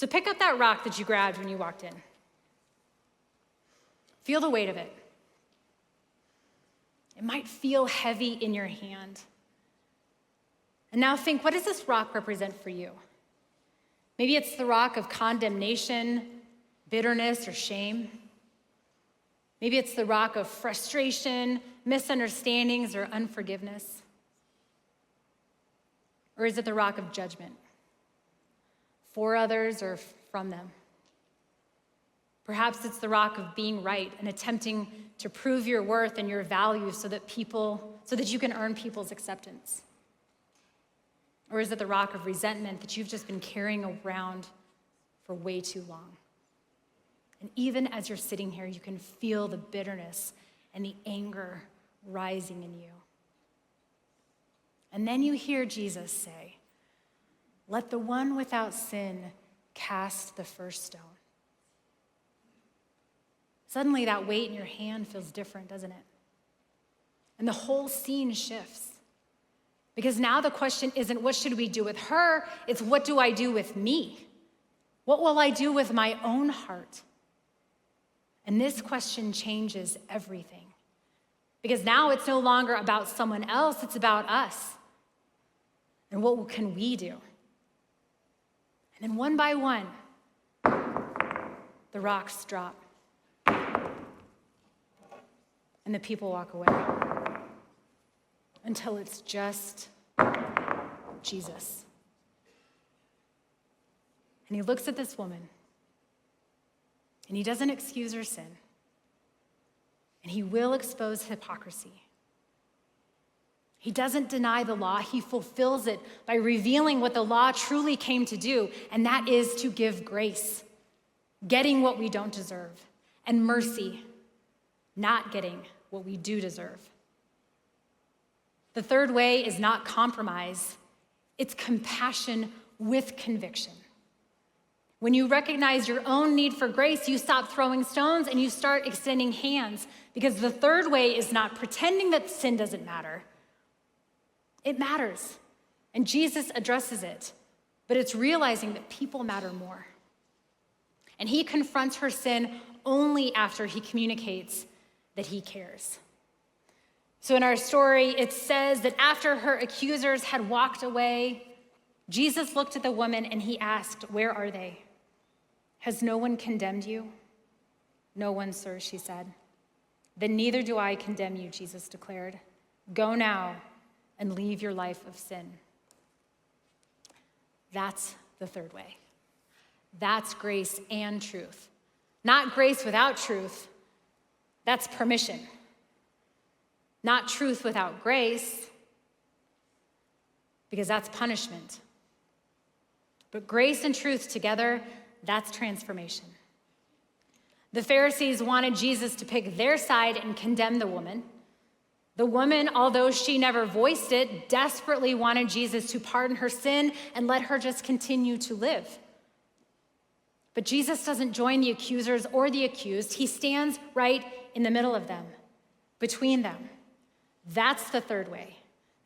So pick up that rock that you grabbed when you walked in. Feel the weight of it. It might feel heavy in your hand. And now think, what does this rock represent for you? Maybe it's the rock of condemnation, bitterness, or shame. Maybe it's the rock of frustration, misunderstandings, or unforgiveness. Or is it the rock of judgment for others or from them? Perhaps it's the rock of being right and attempting to prove your worth and your value so that you can earn people's acceptance. Or is it the rock of resentment that you've just been carrying around for way too long? And even as you're sitting here, you can feel the bitterness and the anger rising in you. And then you hear Jesus say, "Let the one without sin cast the first stone." Suddenly that weight in your hand feels different, doesn't it? And the whole scene shifts. Because now the question isn't what should we do with her, it's what do I do with me? What will I do with my own heart? And this question changes everything. Because now it's no longer about someone else, it's about us. And what can we do? And then one by one, the rocks drop. And the people walk away. Until it's just Jesus. And he looks at this woman. And he doesn't excuse her sin. And he will expose hypocrisy. He doesn't deny the law, he fulfills it by revealing what the law truly came to do, and that is to give grace, getting what we don't deserve, and mercy, not getting what we do deserve. The third way is not compromise, it's compassion with conviction. When you recognize your own need for grace, you stop throwing stones and you start extending hands, because the third way is not pretending that sin doesn't matter. It matters, and Jesus addresses it, but it's realizing that people matter more. And he confronts her sin only after he communicates that he cares. So in our story, it says that after her accusers had walked away, Jesus looked at the woman and he asked, "Where are they? Has no one condemned you?" "No one, sir," she said. "Then neither do I condemn you," Jesus declared. "Go now and leave your life of sin." That's the third way. That's grace and truth. Not grace without truth. That's permission. Not truth without grace, because that's punishment. But grace and truth together, that's transformation. The Pharisees wanted Jesus to pick their side and condemn the woman. The woman, although she never voiced it, desperately wanted Jesus to pardon her sin and let her just continue to live. But Jesus doesn't join the accusers or the accused. He stands right in the middle of them, between them. That's the third way,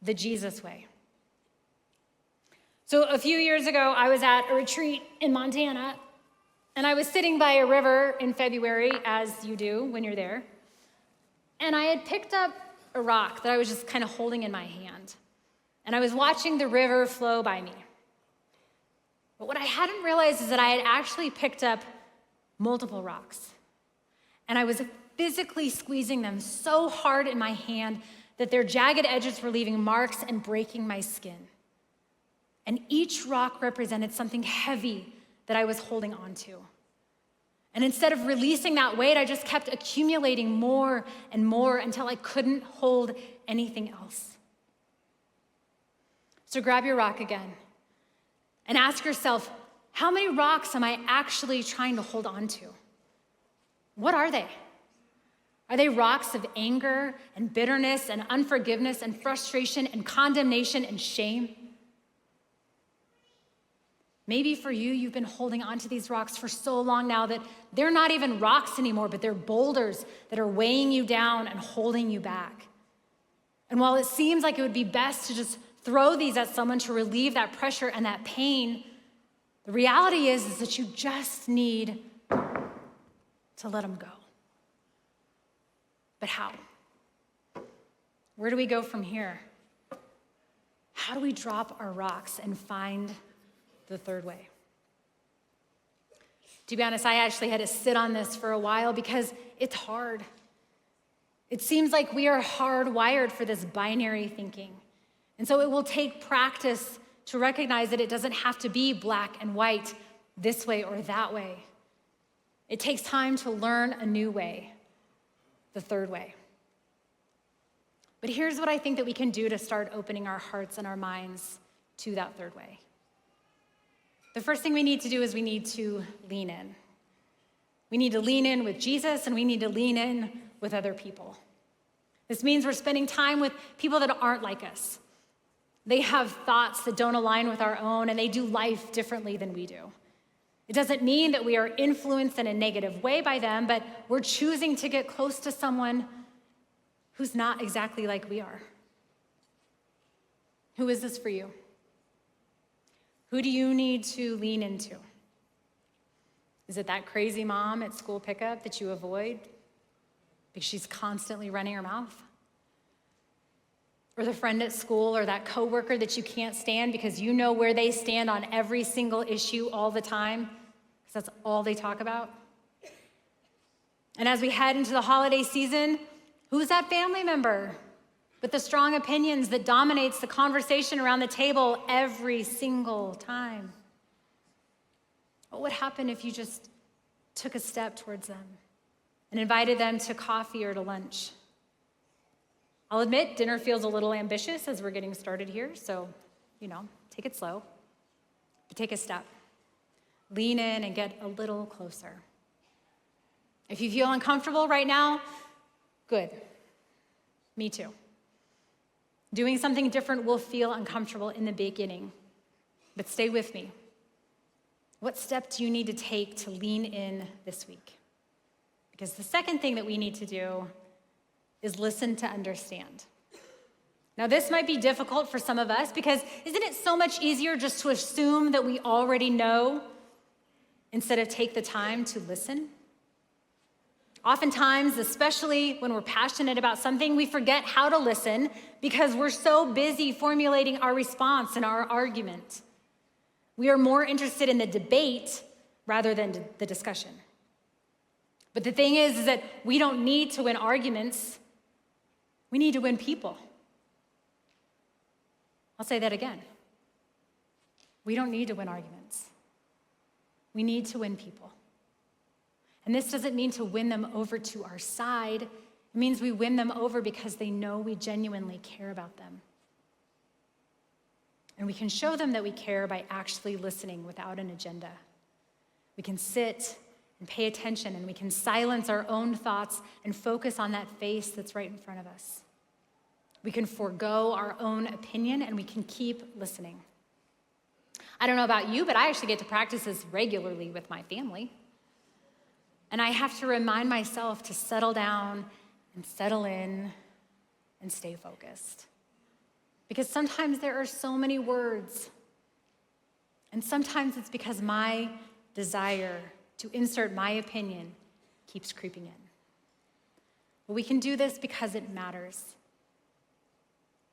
the Jesus way. So a few years ago, I was at a retreat in Montana, and I was sitting by a river in February, as you do when you're there, and I had picked up a rock that I was just kind of holding in my hand, and I was watching the river flow by me. But what I hadn't realized is that I had actually picked up multiple rocks, and I was physically squeezing them so hard in my hand that their jagged edges were leaving marks and breaking my skin. And each rock represented something heavy that I was holding onto. And instead of releasing that weight, I just kept accumulating more and more until I couldn't hold anything else. So grab your rock again and ask yourself, how many rocks am I actually trying to hold on to? What are they? Are they rocks of anger and bitterness and unforgiveness and frustration and condemnation and shame? Maybe for you, you've been holding onto these rocks for so long now that they're not even rocks anymore, but they're boulders that are weighing you down and holding you back. And while it seems like it would be best to just throw these at someone to relieve that pressure and that pain, The reality is that you just need to let them go. But how? Where do we go from here? How do we drop our rocks and find the third way? To be honest, I actually had to sit on this for a while because it's hard. It seems like we are hardwired for this binary thinking. And so it will take practice to recognize that it doesn't have to be black and white, this way or that way. It takes time to learn a new way, the third way. But here's what I think that we can do to start opening our hearts and our minds to that third way. The first thing we need to do is we need to lean in. We need to lean in with Jesus, and we need to lean in with other people. This means we're spending time with people that aren't like us. They have thoughts that don't align with our own, and they do life differently than we do. It doesn't mean that we are influenced in a negative way by them, but we're choosing to get close to someone who's not exactly like we are. Who is this for you? Who do you need to lean into? Is it that crazy mom at school pickup that you avoid because she's constantly running her mouth? Or the friend at school or that coworker that you can't stand because you know where they stand on every single issue all the time because that's all they talk about? And as we head into the holiday season, who's that family member with the strong opinions that dominates the conversation around the table every single time? What would happen if you just took a step towards them and invited them to coffee or to lunch? I'll admit, dinner feels a little ambitious as we're getting started here, so, take it slow, but take a step. Lean in and get a little closer. If you feel uncomfortable right now, good. Me too. Doing something different will feel uncomfortable in the beginning, but stay with me. What step do you need to take to lean in this week? Because the second thing that we need to do is listen to understand. Now, this might be difficult for some of us because isn't it so much easier just to assume that we already know instead of take the time to listen? Oftentimes, especially when we're passionate about something, we forget how to listen because we're so busy formulating our response and our argument. We are more interested in the debate rather than the discussion. But the thing is that we don't need to win arguments. We need to win people. I'll say that again. We don't need to win arguments. We need to win people. And this doesn't mean to win them over to our side. It means we win them over because they know we genuinely care about them. And we can show them that we care by actually listening without an agenda. We can sit and pay attention, and we can silence our own thoughts and focus on that face that's right in front of us. We can forego our own opinion, and we can keep listening. I don't know about you, but I actually get to practice this regularly with my family. And I have to remind myself to settle down and settle in and stay focused. Because sometimes there are so many words. And sometimes it's because my desire to insert my opinion keeps creeping in. But we can do this because it matters.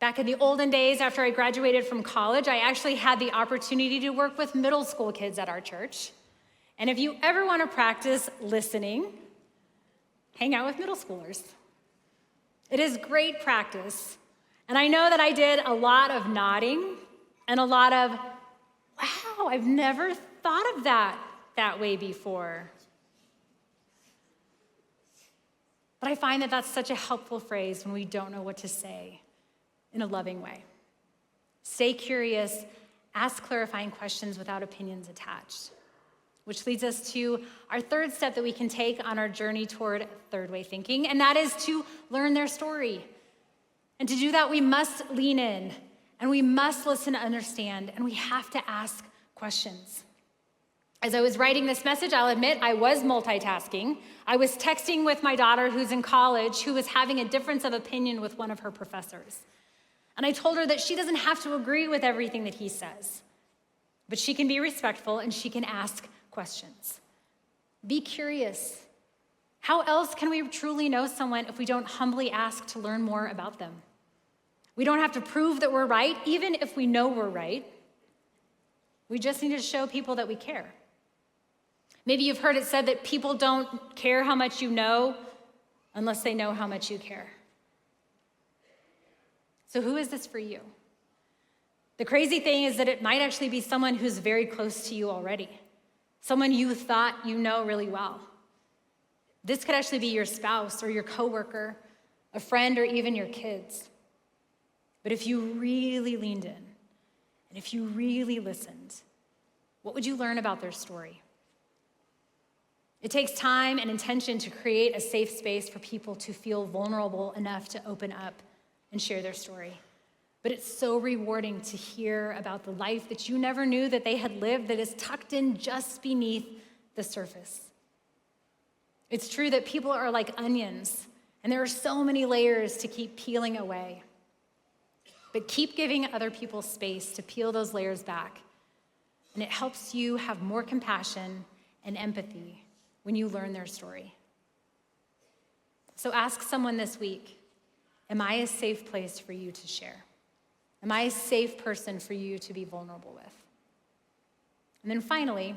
Back in the olden days, after I graduated from college, I actually had the opportunity to work with middle school kids at our church. And if you ever want to practice listening, hang out with middle schoolers. It is great practice. And I know that I did a lot of nodding and a lot of, wow, I've never thought of that way before. But I find that that's such a helpful phrase when we don't know what to say in a loving way. Stay curious, ask clarifying questions without opinions attached. Which leads us to our third step that we can take on our journey toward third way thinking, and that is to learn their story. And to do that, we must lean in, and we must listen to understand, and we have to ask questions. As I was writing this message, I'll admit I was multitasking. I was texting with my daughter who's in college, who was having a difference of opinion with one of her professors. And I told her that she doesn't have to agree with everything that he says, but she can be respectful and she can ask questions. Be curious. How else can we truly know someone if we don't humbly ask to learn more about them? We don't have to prove that we're right, even if we know we're right. We just need to show people that we care. Maybe you've heard it said that people don't care how much you know unless they know how much you care. So who is this for you? The crazy thing is that it might actually be someone who's very close to you already, someone you thought you know really well. This could actually be your spouse or your coworker, a friend, or even your kids. But if you really leaned in, and if you really listened, what would you learn about their story? It takes time and intention to create a safe space for people to feel vulnerable enough to open up and share their story. But it's so rewarding to hear about the life that you never knew that they had lived that is tucked in just beneath the surface. It's true that people are like onions, and there are so many layers to keep peeling away. But keep giving other people space to peel those layers back, and it helps you have more compassion and empathy when you learn their story. So ask someone this week, am I a safe place for you to share? Am I a safe person for you to be vulnerable with? And then finally,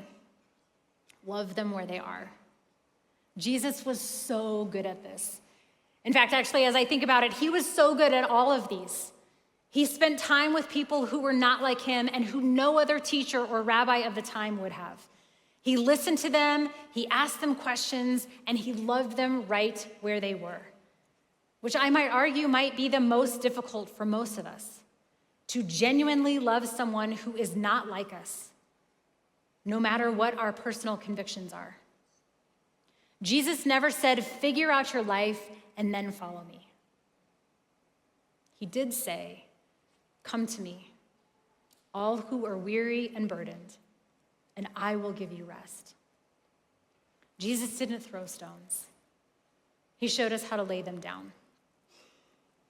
love them where they are. Jesus was so good at this. In fact, actually, as I think about it, he was so good at all of these. He spent time with people who were not like him and who no other teacher or rabbi of the time would have. He listened to them, he asked them questions, and he loved them right where they were, which I might argue might be the most difficult for most of us, to genuinely love someone who is not like us, no matter what our personal convictions are. Jesus never said, figure out your life and then follow me. He did say, come to me, all who are weary and burdened, and I will give you rest. Jesus didn't throw stones. He showed us how to lay them down.